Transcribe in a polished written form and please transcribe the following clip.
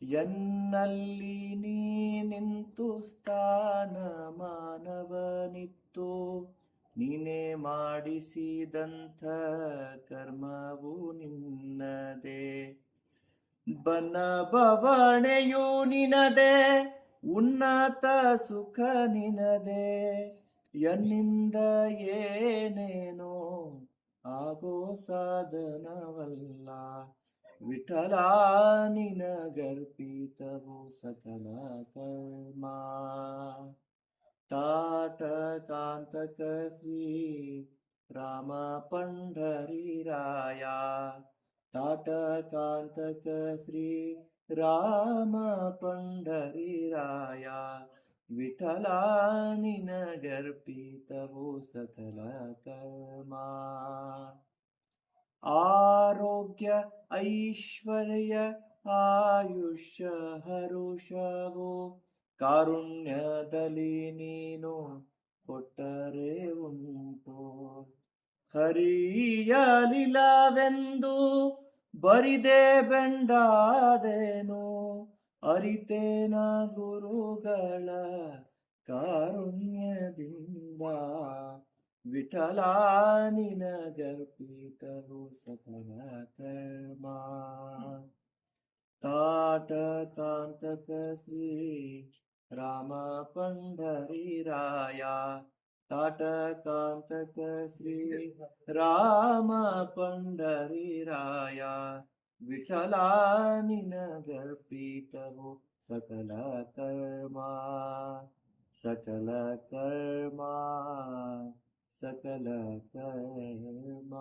ಎನ್ನಲ್ಲಿ ನೀ ನಿಂತು ಸ್ಥಾನ ಮಾನವನಿತ್ತು, ನೀನೇ ಮಾಡಿಸಿದಂಥ ಕರ್ಮವು ನಿನ್ನದೇ. ಬನ ಬವಣೆಯು ನಿನದೆ, ಉನ್ನತ ಸುಖ ನಿನದೆ. ಎನ್ನಿಂದ ಏನೇನೋ ಆಗೋ ಸಾಧನವಲ್ಲ, ವಿಠಲ ನಿನಗರ್ಪಿತವು ಸಕಲ ಕರ್ಮ. ತಾಟಕಾಂತಕ ಶ್ರೀ ರಾಮ ಪಂಢರೀರಾಯ, ತಾಟಕಾಂತಕ ಶ್ರೀ ರಾಮ ಪಂಢರೀರಾಯ. ವಿಠಲ ನಿನಗರ್ಪಿತವು ಸಕಲ ಕರ್ಮ. ಆರೋಗ್ಯ ಐಶ್ವರ್ಯ ಆಯುಷ್ಯ ಹರುಷವು ಕಾರುಣ್ಯದಲ್ಲಿ ನೀನು ಕೊಟ್ಟರೆ ಉಂಟು. ಹರಿಯಲಿಲ್ಲವೆಂದು ಬರಿದೆ ಬೆಂಡಾದೇನು, ಅರಿತೇನ ಗುರುಗಳ ಕಾರುಣ್ಯದಿಂದ. ವಿಠಲ ನಿನಗರ್ಪಿತವು ಸಕಲ ಕರ್ಮ. ತಾಟಕಾಂತಕ ಶ್ರೀ ರಾಮ ಪಂಢರೀರಾಯ, ತಾಟಕಾಂತಕ ಶ್ರೀ ರಾಮ ಪಂಢರೀರಾಯ. ವಿಠಲ ನಿನಗರ್ಪಿತವು ಸಕಲ ಕರ್ಮ, ಸಕಲ ಕರ್ಮ, ಸಕಲ ಕರ್ಮ.